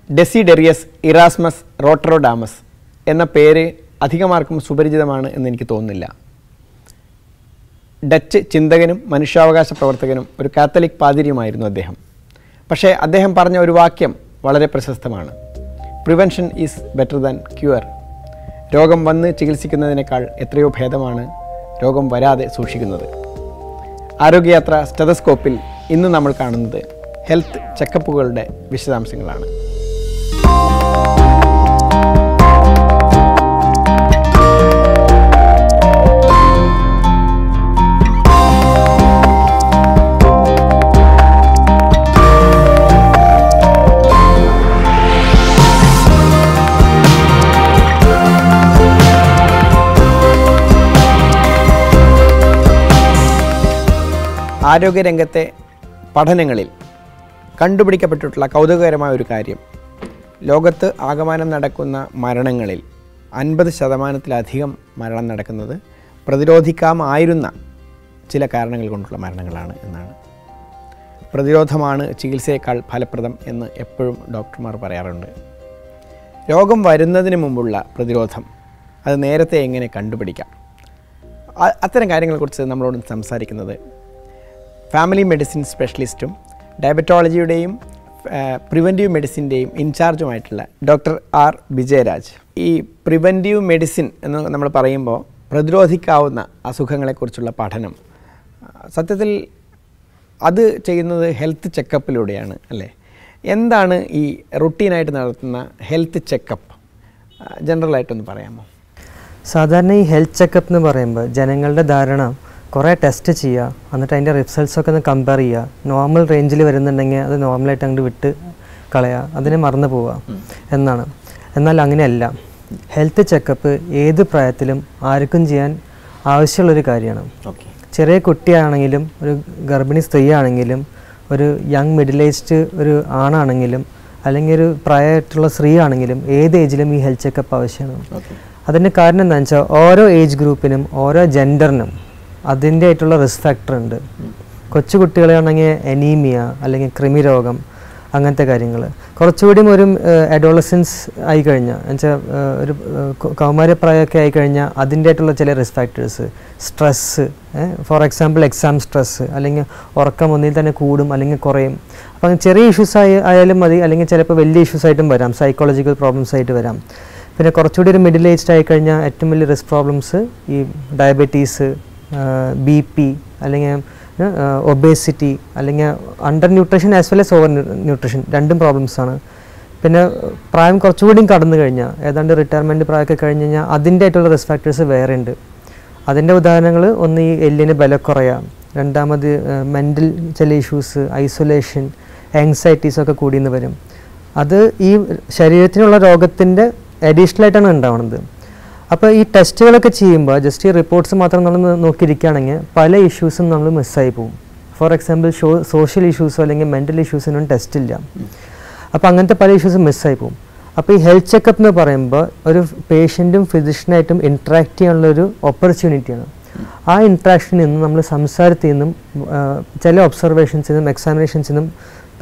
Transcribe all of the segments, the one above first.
ഡെസിഡെറിയസ് Erasmus റോട്ടറോഡാമസ് എന്ന പേര് അധികമാർക്കും സുപരിചിതമാണ് എന്നെനിക്ക് തോന്നുന്നില്ല. ഡച്ച് ചിന്തകനും മനുഷ്യാവകാശ പ്രവർത്തകനും ഒരു കാത്തലിക് പാതിരിയുമായിരുന്നു അദ്ദേഹം. പക്ഷേ അദ്ദേഹം പറഞ്ഞ ഒരു വാക്യം വളരെ പ്രശസ്തമാണ്. Prevention is better than cure. രോഗം വന്ന് ചികിത്സിക്കുന്നതിനേക്കാൾ എത്രയോ ഭേദമാണ് രോഗം വരാതെ സൂക്ഷിക്കുന്നത്. ആരോഗ്യയാത്ര സ്റ്റെതസ്കോപ്പിൽ ഇന്ന് നമ്മൾ കാണുന്നത് ഹെൽത്ത് ചെക്കപ്പുകളുടെ വിശദാംശങ്ങളാണ്. ആരോഗ്യരംഗത്തെ പഠനങ്ങളിൽ കണ്ടുപിടിക്കപ്പെട്ടിട്ടുള്ള കൗതുകകരമായ ഒരു കാര്യം, ലോകത്ത് ആകമാനം നടക്കുന്ന മരണങ്ങളിൽ 50% മരണം നടക്കുന്നത് പ്രതിരോധിക്കാമായിരുന്ന ചില കാരണങ്ങൾ കൊണ്ടുള്ള മരണങ്ങളാണ് എന്നാണ്. പ്രതിരോധമാണ് ചികിത്സയേക്കാൾ ഫലപ്രദം എന്ന് എപ്പോഴും ഡോക്ടർമാർ പറയാറുണ്ട്. രോഗം വരുന്നതിന് മുമ്പുള്ള പ്രതിരോധം, അത് നേരത്തെ എങ്ങനെ കണ്ടുപിടിക്കാം, അത്തരം കാര്യങ്ങളെക്കുറിച്ച് നമ്മളോട് സംസാരിക്കുന്നത് ഫാമിലി മെഡിസിൻ സ്പെഷ്യലിസ്റ്റും ഡയബറ്റോളജിയുടെയും പ്രിവെൻറ്റീവ് മെഡിസിൻ്റെയും ഇൻചാർജുമായിട്ടുള്ള ഡോക്ടർ ആർ വിജയരാജ്. ഈ പ്രിവെൻറ്റീവ് മെഡിസിൻ എന്ന് നമ്മൾ പറയുമ്പോൾ പ്രതിരോധിക്കാവുന്ന അസുഖങ്ങളെക്കുറിച്ചുള്ള പഠനം, സത്യത്തിൽ അത് ചെയ്യുന്നത് ഹെൽത്ത് ചെക്കപ്പിലൂടെയാണ് അല്ലേ? എന്താണ് ഈ റുട്ടീനായിട്ട് നടത്തുന്ന ഹെൽത്ത് ചെക്കപ്പ്? ജനറലായിട്ടൊന്ന് പറയാമോ? സാധാരണ ഈ ഹെൽത്ത് ചെക്കപ്പ് എന്ന് പറയുമ്പോൾ ജനങ്ങളുടെ ധാരണ കുറേ ടെസ്റ്റ് ചെയ്യുക, എന്നിട്ട് അതിൻ്റെ റിസൾട്ട്സൊക്കെ ഒന്ന് കമ്പയർ ചെയ്യുക, നോർമൽ റേഞ്ചിൽ വരുന്നുണ്ടെങ്കിൽ അത് നോർമലായിട്ട് അങ്ങോട്ട് വിട്ട് കളയുക, അതിനെ മറന്നു പോവുക എന്നാണ്. എന്നാൽ അങ്ങനെയല്ല. ഹെൽത്ത് ചെക്കപ്പ് ഏത് പ്രായത്തിലും ആർക്കും ചെയ്യാൻ ആവശ്യമുള്ളൊരു കാര്യമാണ്. ചെറിയ കുട്ടിയാണെങ്കിലും ഒരു ഗർഭിണി സ്ത്രീ ആണെങ്കിലും ഒരു യങ് മിഡിൽ ഏജ്ഡ് ഒരു ആണാണെങ്കിലും അല്ലെങ്കിൽ ഒരു പ്രായമായിട്ടുള്ള സ്ത്രീ ആണെങ്കിലും ഏത് ഏജിലും ഈ ഹെൽത്ത് ചെക്കപ്പ് ആവശ്യമാണ്. അതിൻ്റെ കാരണം എന്താണെന്ന് വെച്ചാൽ ഓരോ ഏജ് ഗ്രൂപ്പിനും ഓരോ ജെൻഡറിനും അതിൻ്റെ ആയിട്ടുള്ള റിസ്ക് ഫാക്ടർ ഉണ്ട്. കൊച്ചു കുട്ടികളാണെങ്കിൽ അനീമിയ അല്ലെങ്കിൽ കൃമിരോഗം, അങ്ങനത്തെ കാര്യങ്ങൾ. കുറച്ചുകൂടിയും ഒരു അഡോളസൻസ് ആയിക്കഴിഞ്ഞാൽ എന്നുവെച്ചാൽ ഒരു കൗമാരപ്രായമൊക്കെ ആയിക്കഴിഞ്ഞാൽ അതിൻ്റെ ആയിട്ടുള്ള ചില risk factors, stress, for example exam stress, അല്ലെങ്കിൽ ഉറക്കം ഒന്നിൽ തന്നെ കൂടും അല്ലെങ്കിൽ കുറയും. അപ്പം ചെറിയ ഇഷ്യൂസ് ആയാലും മതി, അല്ലെങ്കിൽ ചിലപ്പോൾ വലിയ ഇഷ്യൂസ് ആയിട്ടും വരാം, സൈക്കോളജിക്കൽ പ്രോബ്ലംസ് ആയിട്ട് വരാം. പിന്നെ കുറച്ചുകൂടി ഒരു മിഡിൽ ഏജ്ഡ് ആയിക്കഴിഞ്ഞാൽ ഏറ്റവും വലിയ റിസ്ക് പ്രോബ്ലംസ് ഈ ഡയബറ്റീസ്, BP, അല്ലെങ്കിൽ ഒബേസിറ്റി, അല്ലെങ്കിൽ under nutrition as well as over nutrition, രണ്ടും പ്രോബ്ലംസാണ്. പിന്നെ പ്രായം കുറച്ചുകൂടി കടന്നു കഴിഞ്ഞാൽ ഏതാണ്ട് റിട്ടയർമെൻറ്റ് പ്രായമൊക്കെ കഴിഞ്ഞ് കഴിഞ്ഞാൽ അതിൻ്റെ ആയിട്ടുള്ള റിസ്ക് ഫാക്ടേഴ്സ് വേറെ ഉണ്ട്. അതിൻ്റെ ഉദാഹരണങ്ങൾ ഒന്ന് ഈ എല്ലിന് ബലക്കുറയാം, രണ്ടാമത് മെൻ്റൽ ചില ഇഷ്യൂസ്, ഐസൊലേഷൻ, ആങ്സൈറ്റീസൊക്കെ കൂടിയെന്ന് വരും. അത് ഈ ശരീരത്തിനുള്ള രോഗത്തിൻ്റെ അഡീഷണലായിട്ടാണ് ഉണ്ടാവുന്നത്. അപ്പോൾ ഈ ടെസ്റ്റുകളൊക്കെ ചെയ്യുമ്പോൾ ജസ്റ്റ് ഈ റിപ്പോർട്ട്സ് മാത്രം നമ്മൾ നോക്കിയിരിക്കുകയാണെങ്കിൽ പല ഇഷ്യൂസും നമ്മൾ മിസ്സായി പോകും. ഫോർ എക്സാമ്പിൾ സോഷ്യൽ ഇഷ്യൂസോ അല്ലെങ്കിൽ മെൻ്റൽ ഇഷ്യൂസിനൊന്നും ടെസ്റ്റ് ഇല്ല. അപ്പോൾ അങ്ങനത്തെ പല ഇഷ്യൂസും മിസ്സായി പോകും. അപ്പോൾ ഈ ഹെൽത്ത് ചെക്കപ്പ് എന്ന് പറയുമ്പോൾ ഒരു പേഷ്യൻറ്റും ഫിസിഷ്യനായിട്ടും ഇൻട്രാക്ട് ചെയ്യാനുള്ളൊരു ഓപ്പർച്യൂണിറ്റിയാണ്. ആ ഇൻട്രാക്ഷനിൽ നിന്നും നമ്മൾ സംസാരത്തിൽ നിന്നും ചില ഒബ്സർവേഷൻസിൽ നിന്നും എക്സാമിനേഷൻസിൽ നിന്നും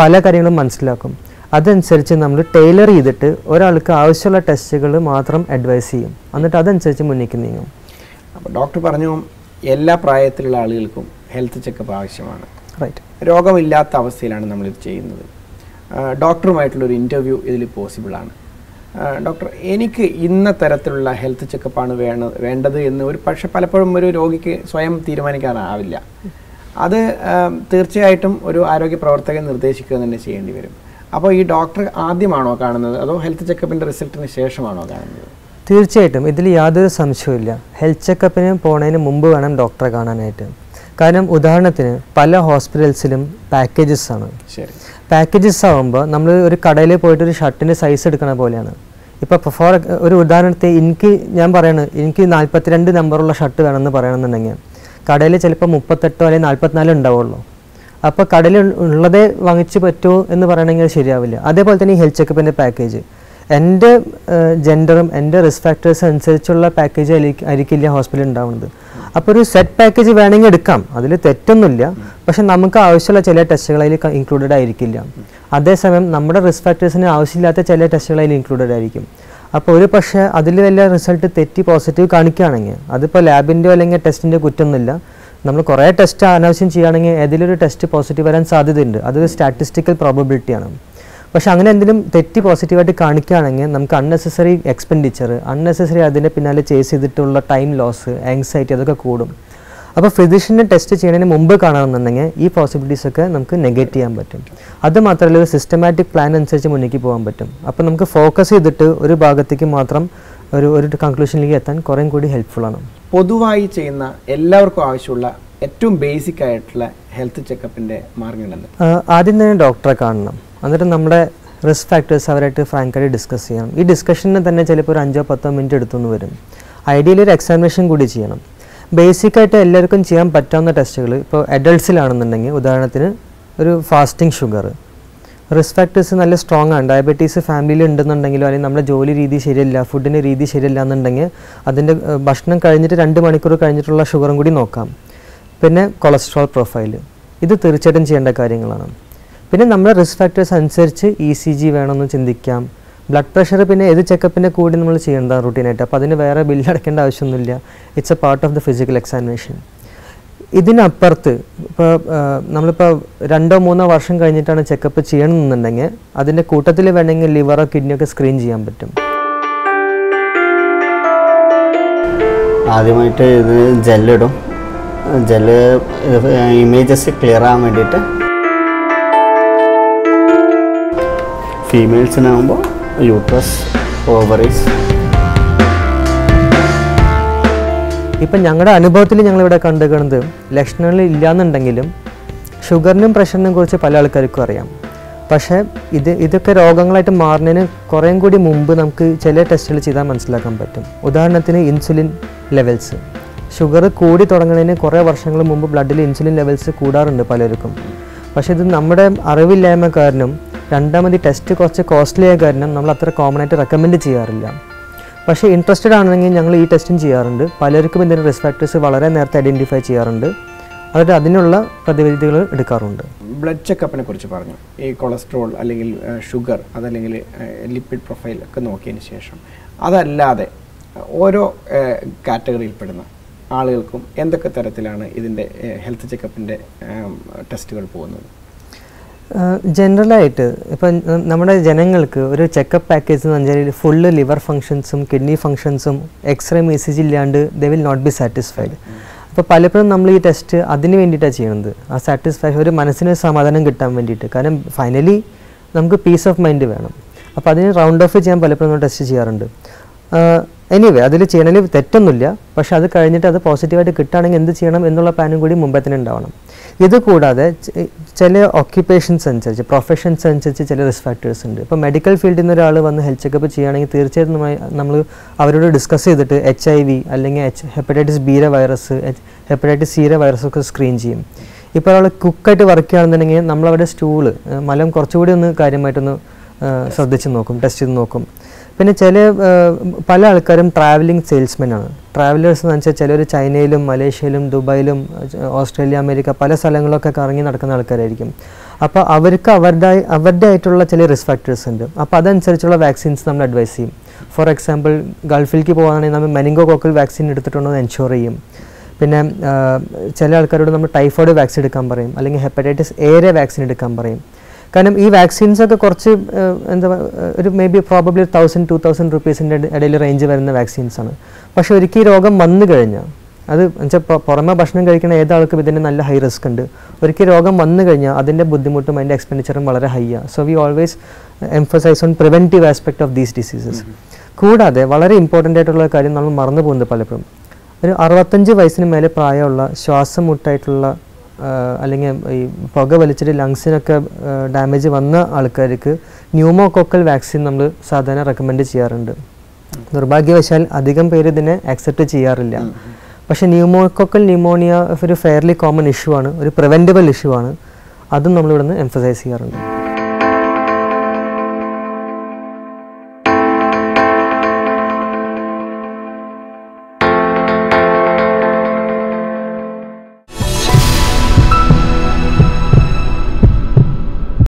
പല കാര്യങ്ങളും മനസ്സിലാക്കും. അതനുസരിച്ച് നമ്മൾ ടൈലർ ചെയ്തിട്ട് ഒരാൾക്ക് ആവശ്യമുള്ള ടെസ്റ്റുകൾ മാത്രം അഡ്വൈസ് ചെയ്യും, എന്നിട്ട് അതനുസരിച്ച് മുന്നിലേക്ക് നീങ്ങും. അപ്പോൾ ഡോക്ടർ പറഞ്ഞു എല്ലാ പ്രായത്തിലുള്ള ആളുകൾക്കും ഹെൽത്ത് ചെക്കപ്പ് ആവശ്യമാണ്. റൈറ്റ്. രോഗമില്ലാത്ത അവസ്ഥയിലാണ് നമ്മളിത് ചെയ്യുന്നത്. ഡോക്ടറുമായിട്ടുള്ളൊരു ഇൻ്റർവ്യൂ ഇതിൽ പോസിബിളാണ്. ഡോക്ടർ, എനിക്ക് ഇന്ന തരത്തിലുള്ള ഹെൽത്ത് ചെക്കപ്പാണ് വേണ്ടത് എന്ന് പക്ഷേ പലപ്പോഴും ഒരു രോഗിക്ക് സ്വയം തീരുമാനിക്കാനാവില്ല. അത് തീർച്ചയായിട്ടും ഒരു ആരോഗ്യ പ്രവർത്തകൻ നിർദ്ദേശിക്കുക തന്നെ ചെയ്യേണ്ടി വരും. അപ്പോൾ ഈ ഡോക്ടർ ആദ്യമാണോ കാണുന്നത് അതോ ഹെൽത്ത് ചെക്കപ്പിൻ്റെ റിസൾട്ടിന് ശേഷമാണോ കാണുന്നത്? തീർച്ചയായിട്ടും ഇതിൽ യാതൊരു സംശയവുമില്ല. ഹെൽത്ത് ചെക്കപ്പിന് പോകുന്നതിന് മുമ്പ് വേണം ഡോക്ടറെ കാണാനായിട്ട്. കാരണം ഉദാഹരണത്തിന് പല ഹോസ്പിറ്റൽസിലും പാക്കേജസ് ആണ്. ശരി. പാക്കേജസ് ആകുമ്പോൾ നമ്മൾ ഒരു കടയിൽ പോയിട്ട് ഒരു ഷർട്ടിൻ്റെ സൈസ് എടുക്കണ പോലെയാണ്. ഇപ്പോൾ ഫോർ ഒരു ഉദാഹരണത്തിന് ഞാൻ എനിക്ക് 42 നമ്പറുള്ള ഷർട്ട് വേണമെന്ന് പറയണമെന്നുണ്ടെങ്കിൽ കടയിൽ ചിലപ്പോൾ 38 അല്ലെങ്കിൽ 44 ഉണ്ടാവുള്ളൂ. അപ്പോൾ കടയിൽ ഉള്ളതേ വാങ്ങിച്ച് പറ്റുമോ എന്ന് പറയണമെങ്കിൽ ശരിയാവില്ല. അതേപോലെ തന്നെ ഈ ഹെൽത്ത് ചെക്കപ്പിൻ്റെ പാക്കേജ് എൻ്റെ ജെൻഡറും എൻ്റെ റിസ്ക് ഫാക്ടേഴ്സ് അനുസരിച്ചുള്ള പാക്കേജ് ആയിരിക്കില്ല ഹോസ്പിറ്റലിൽ ഉണ്ടാവുന്നത്. അപ്പോൾ ഒരു സെറ്റ് പാക്കേജ് വേണമെങ്കിൽ എടുക്കാം, അതിൽ തെറ്റൊന്നുമില്ല. പക്ഷെ നമുക്ക് ആവശ്യമുള്ള ചില ടെസ്റ്റുകൾ അതിൽ ഇൻക്ലൂഡഡ് ആയിരിക്കില്ല. അതേസമയം നമ്മുടെ റിസ്ക് ഫാക്ടേഴ്സിന് ആവശ്യമില്ലാത്ത ചില ടെസ്റ്റുകൾ അതിൽ ഇൻക്ലൂഡഡ് ആയിരിക്കും. അപ്പോൾ ഒരു പക്ഷേ അതിൽ വല്ല റിസൾട്ട് തെറ്റി പോസിറ്റീവ് കാണിക്കുകയാണെങ്കിൽ അതിപ്പോൾ ലാബിൻ്റെയോ അല്ലെങ്കിൽ ടെസ്റ്റിൻ്റെ കുറ്റമൊന്നുമില്ല. നമ്മൾ കുറേ ടെസ്റ്റ് അനാവശ്യം ചെയ്യുകയാണെങ്കിൽ ഏതെങ്കിലും ഒരു ടെസ്റ്റ് പോസിറ്റീവ് വരാൻ സാധ്യതയുണ്ട്, അതൊരു സ്റ്റാറ്റിസ്റ്റിക്കൽ പ്രോബബിലിറ്റിയാണ്. പക്ഷെ അങ്ങനെ എന്തെങ്കിലും തെറ്റി പോസിറ്റീവായിട്ട് കാണിക്കുകയാണെങ്കിൽ നമുക്ക് അൺനെസസറി എക്സ്പെൻഡിച്ചർ, അൺനെസസറി അതിൻ്റെ പിന്നാലെ ചേസ് ചെയ്തിട്ടുള്ള ടൈം ലോസ്, ആങ്സൈറ്റി അതൊക്കെ കൂടും. അപ്പോൾ ഫിസിഷ്യനെ ടെസ്റ്റ് ചെയ്യുന്നതിന് മുമ്പ് കാണണമെന്നുണ്ടെങ്കിൽ ഈ പോസിബിലിറ്റീസൊക്കെ നമുക്ക് നെഗറ്റ് ചെയ്യാൻ പറ്റും. അത് മാത്രമല്ല ഒരു സിസ്റ്റമാറ്റിക് പ്ലാൻ അനുസരിച്ച് മുന്നേക്ക് പോകാൻ പറ്റും. അപ്പോൾ നമുക്ക് ഫോക്കസ് ചെയ്തിട്ട് ഒരു ഭാഗത്തേക്ക് മാത്രം ഒരു കൺക്ലൂഷനിലേക്ക് എത്താൻ കുറേ കൂടി ഹെൽപ്ഫുള്ളാണ്. പൊതുവായി ചെയ്യുന്ന എല്ലാവർക്കും ആവശ്യമുള്ള ഏറ്റവും ബേസിക് ആയിട്ടുള്ള ഹെൽത്ത് ചെക്കപ്പിൻ്റെ മാർഗ്ഗങ്ങളുണ്ട്. ആദ്യം തന്നെ ഡോക്ടറെ കാണണം. എന്നിട്ട് നമ്മുടെ റിസ്ക് ഫാക്ടേഴ്സ് അവരായിട്ട് ഫ്രാങ്കായിട്ട് ഡിസ്കസ് ചെയ്യണം. ഈ ഡിസ്കഷന് തന്നെ ചിലപ്പോൾ ഒരു 5-10 മിനിറ്റ് എടുത്തുനിന്ന് വരും. ഐഡിയലി ഒരു എക്സാമിനേഷൻ കൂടി ചെയ്യണം. ബേസിക്കായിട്ട് എല്ലാവർക്കും ചെയ്യാൻ പറ്റാവുന്ന ടെസ്റ്റുകൾ ഇപ്പോൾ അഡൾട്ട്സിലാണെന്നുണ്ടെങ്കിൽ ഉദാഹരണത്തിന് ഒരു ഫാസ്റ്റിംഗ് ഷുഗർ, റിസ്ക് ഫാക്ടേഴ്സ് നല്ല സ്ട്രോങ് ആണ്, ഡയബറ്റീസ് ഫാമിലിയിൽ ഉണ്ടെന്നുണ്ടെങ്കിലോ അല്ലെങ്കിൽ നമ്മുടെ ജോലി രീതി ശരിയല്ല, ഫുഡിൻ്റെ രീതി ശരിയല്ല എന്നുണ്ടെങ്കിൽ അതിൻ്റെ ഭക്ഷണം കഴിഞ്ഞിട്ട് 2 മണിക്കൂർ കഴിഞ്ഞിട്ടുള്ള ഷുഗറും കൂടി നോക്കാം. പിന്നെ കൊളസ്ട്രോൾ പ്രൊഫൈൽ, ഇത് തീർച്ചയായിട്ടും ചെയ്യേണ്ട കാര്യങ്ങളാണ്. പിന്നെ നമ്മുടെ റിസ്ക് ഫാക്ടേഴ്സ് അനുസരിച്ച് ECG വേണമെന്ന് ചിന്തിക്കാം. ബ്ലഡ് പ്രഷർ പിന്നെ ഏത് ചെക്കപ്പിൻ്റെ കൂടി നമ്മൾ ചെയ്യേണ്ട റൂട്ടീനായിട്ട്, അപ്പോൾ അതിന് വേറെ ബില്ല് അടയ്ക്കേണ്ട ആവശ്യമൊന്നുമില്ല. It's a part of the physical examination. ഇതിനപ്പുറത്ത് ഇപ്പോൾ നമ്മളിപ്പോൾ 2-3 വർഷം കഴിഞ്ഞിട്ടാണ് ചെക്കപ്പ് ചെയ്യണമെന്നുണ്ടെങ്കിൽ അതിൻ്റെ കൂട്ടത്തിൽ വേണമെങ്കിൽ ലിവറോ കിഡ്നിയൊക്കെ സ്ക്രീൻ ചെയ്യാൻ പറ്റും. ആദ്യമായിട്ട് ഇത് ജെല്ലിടും. ജെല്ല് ഇമേജസ് ക്ലിയർ ആകാൻ വേണ്ടിയിട്ട്. ഫീമെയിൽസിനാകുമ്പോൾ യൂട്രസ്, ഓവറീസ്. ഇപ്പം ഞങ്ങളുടെ അനുഭവത്തിൽ ഞങ്ങളിവിടെ കണ്ടുകിടുന്നത് ലക്ഷണങ്ങൾ ഇല്ലയെന്നുണ്ടെങ്കിലും ഷുഗറിനും പ്രഷറിനും കുറിച്ച് പല ആൾക്കാർക്കും അറിയാം. പക്ഷേ ഇതൊക്കെ രോഗങ്ങളായിട്ട് മാറുന്നതിന് കുറേയും കൂടി മുമ്പ് നമുക്ക് ചില ടെസ്റ്റുകൾ ചെയ്താൽ മനസ്സിലാക്കാൻ പറ്റും. ഉദാഹരണത്തിന് ഇൻസുലിൻ ലെവൽസ്. ഷുഗർ കൂടി തുടങ്ങുന്നതിന് കുറേ വർഷങ്ങൾ മുമ്പ് ബ്ലഡിൽ ഇൻസുലിൻ ലെവൽസ് കൂടാറുണ്ട് പലർക്കും. പക്ഷേ ഇത് നമ്മുടെ അറിവില്ലായ്മ കാരണം, രണ്ടാമത് ടെസ്റ്റ് കുറച്ച് കോസ്റ്റ്ലി ആയ കാരണം നമ്മൾ അത്ര കോമൺ ആയിട്ട് റെക്കമെൻഡ് ചെയ്യാറില്ല. പക്ഷേ ഇൻട്രസ്റ്റഡ് ആണെങ്കിൽ ഞങ്ങൾ ഈ ടെസ്റ്റും ചെയ്യാറുണ്ട്. പലർക്കും ഇതിൻ്റെ റിസ്ക് ഫാക്ടേഴ്സ് വളരെ നേരത്തെ ഐഡൻറ്റിഫൈ ചെയ്യാറുണ്ട്. എന്നിട്ട് അതിനുള്ള പ്രതിവിധികൾ എടുക്കാറുണ്ട്. ബ്ലഡ് ചെക്കപ്പിനെ കുറിച്ച് പറഞ്ഞു. ഈ കൊളസ്ട്രോൾ അല്ലെങ്കിൽ ഷുഗർ അതല്ലെങ്കിൽ ലിപ്പിഡ് പ്രൊഫൈൽ ഒക്കെ നോക്കിയതിന് ശേഷം അതല്ലാതെ ഓരോ കാറ്റഗറിയിൽപ്പെടുന്ന ആളുകൾക്കും എന്തൊക്കെ തരത്തിലാണ് ഇതിൻ്റെ ഹെൽത്ത് ചെക്കപ്പിൻ്റെ ടെസ്റ്റുകൾ പോകുന്നത്? ജനറലായിട്ട് ഇപ്പം നമ്മുടെ ജനങ്ങൾക്ക് ഒരു ചെക്കപ്പ് പാക്കേജ് എന്ന് പറഞ്ഞാൽ ഫുള്ള് ലിവർ ഫങ്ഷൻസും കിഡ്നി ഫങ്ഷൻസും എക്സ്റേ ECG ഇല്ലാണ്ട് they will not be satisfied. അപ്പോൾ പലപ്പോഴും നമ്മൾ ഈ ടെസ്റ്റ് അതിന് വേണ്ടിയിട്ടാണ് ചെയ്യുന്നത്, ആ സാറ്റിസ്ഫാക്ഷൻ, ഒരു മനസ്സിന് സമാധാനം കിട്ടാൻ വേണ്ടിയിട്ട്. കാരണം ഫൈനലി നമുക്ക് പീസ് ഓഫ് മൈൻഡ് വേണം. അപ്പോൾ അതിന് റൗണ്ട് ഓഫ് ചെയ്യാൻ പലപ്പോഴും നമ്മൾ ടെസ്റ്റ് ചെയ്യാറുണ്ട്. എനിവേ അതിൽ ചെയ്യണതിൽ തെറ്റൊന്നുമില്ല. പക്ഷേ അത് കഴിഞ്ഞിട്ട് അത് പോസിറ്റീവായിട്ട് കിട്ടുകയാണെങ്കിൽ എന്ത് ചെയ്യണം എന്നുള്ള പ്ലാനും കൂടി മുമ്പേ തന്നെ ഉണ്ടാവണം. ഇത് കൂടാതെ ചില ഓക്യുപ്പേഷൻസ് അനുസരിച്ച്, പ്രൊഫഷൻസ് അനുസരിച്ച് ചില റിസ്ക് ഫാക്ടേഴ്സ് ഉണ്ട്. ഇപ്പോൾ മെഡിക്കൽ ഫീൽഡിൽ നിന്ന് ഒരാൾ വന്ന് ഹെൽത്ത് ചെക്കപ്പ് ചെയ്യുകയാണെങ്കിൽ തീർച്ചയായിട്ടും നമ്മൾ അവരോട് ഡിസ്കസ് ചെയ്തിട്ട് HIV അല്ലെങ്കിൽ ഹെപ്പറ്റൈറ്റിസ് ബിയുടെ വൈറസ്, ഹെപ്പറ്റൈറ്റിസ് സിയുടെ വൈറസൊക്കെ സ്ക്രീൻ ചെയ്യും. ഇപ്പോൾ ഒരാൾ കുക്കായിട്ട് വർക്ക് ചെയ്യുകയാണെന്നുണ്ടെങ്കിൽ നമ്മളവിടെ സ്റ്റൂള് മലം കുറച്ചുകൂടി ഒന്ന് കാര്യമായിട്ടൊന്ന് ശ്രദ്ധിച്ച് നോക്കും, ടെസ്റ്റ് ചെയ്ത് നോക്കും. പിന്നെ പല ആൾക്കാരും ട്രാവലിംഗ് സെയിൽസ്മെനാണ്. ട്രാവലേഴ്സ് എന്ന് വെച്ചാൽ ചിലർ ചൈനയിലും മലേഷ്യയിലും ദുബായിലും ഓസ്ട്രേലിയ, അമേരിക്ക പല സ്ഥലങ്ങളിലൊക്കെ കറങ്ങി നടക്കുന്ന ആൾക്കാരായിരിക്കും. അപ്പോൾ അവർക്ക് അവരുടെ ആയിട്ടുള്ള ചില റിസ്ക് ഫാക്ടേഴ്സ് ഉണ്ട്. അപ്പോൾ അതനുസരിച്ചുള്ള വാക്സിൻസ് നമ്മൾ അഡ്വൈസ് ചെയ്യും. ഫോർ എക്സാമ്പിൾ ഗൾഫിലേക്ക് പോകുകയാണെങ്കിൽ നമ്മൾ മെനിങ്കോകോക്കൽ വാക്സിൻ എടുത്തിട്ടുണ്ടോ എന്ന് എൻഷുർ ചെയ്യും. പിന്നെ ചില ആൾക്കാരോട് നമ്മൾ ടൈഫോയിഡ് വാക്സിൻ എടുക്കാൻ പറയും, അല്ലെങ്കിൽ ഹെപ്പറ്റൈറ്റിസ് എയുടെ വാക്സിൻ എടുക്കാൻ പറയും. കാരണം ഈ വാക്സിൻസൊക്കെ കുറച്ച് ഒരു മേ ബി പ്രോബബ്ലി 1000-2000 റുപ്പീസിൻ്റെ ഇടയിൽ റേഞ്ച് വരുന്ന വാക്സിൻസാണ്. പക്ഷേ ഒരിക്കൽ ഈ രോഗം വന്നു കഴിഞ്ഞാൽ അത് വെച്ചാൽ പുറമെ ഭക്ഷണം കഴിക്കുന്ന ഏതാൾക്കും ഇതിൻ്റെ നല്ല ഹൈ റിസ്ക് ഉണ്ട്. ഒരിക്കൽ രോഗം വന്നു കഴിഞ്ഞാൽ അതിൻ്റെ ബുദ്ധിമുട്ടും അതിൻ്റെ എക്സ്പെൻഡിച്ചറും വളരെ ഹൈ ആണ്. So we always emphasise on preventive aspect of these diseases. കൂടാതെ വളരെ ഇമ്പോർട്ടൻ്റ് ആയിട്ടുള്ള കാര്യം നമ്മൾ മറന്നു പോകുന്നത് പലപ്പോഴും, ഒരു 65 വയസ്സിന് മേലെ പ്രായമുള്ള ശ്വാസം മുട്ടായിട്ടുള്ള അല്ലെങ്കിൽ ഈ പുക വലിച്ചിട്ട് ലങ്സിനൊക്കെ ഡാമേജ് വന്ന ആൾക്കാർക്ക് ന്യൂമോകോക്കൽ വാക്സിൻ നമ്മൾ സാധാരണ റെക്കമെൻഡ് ചെയ്യാറുണ്ട്. നിർഭാഗ്യവശാൽ അധികം പേര് ഇതിനെ ആക്സെപ്റ്റ് ചെയ്യാറില്ല. പക്ഷേ ന്യൂമോകോക്കൽ ന്യൂമോണിയ ഒരു ഫെയർലി കോമൺ ഇഷ്യൂ ആണ്, ഒരു പ്രിവെൻറ്റബിൾ ഇഷ്യൂ ആണ്. അതും നമ്മളിവിടെ നിന്ന് എംഫസൈസ് ചെയ്യാറുണ്ട്.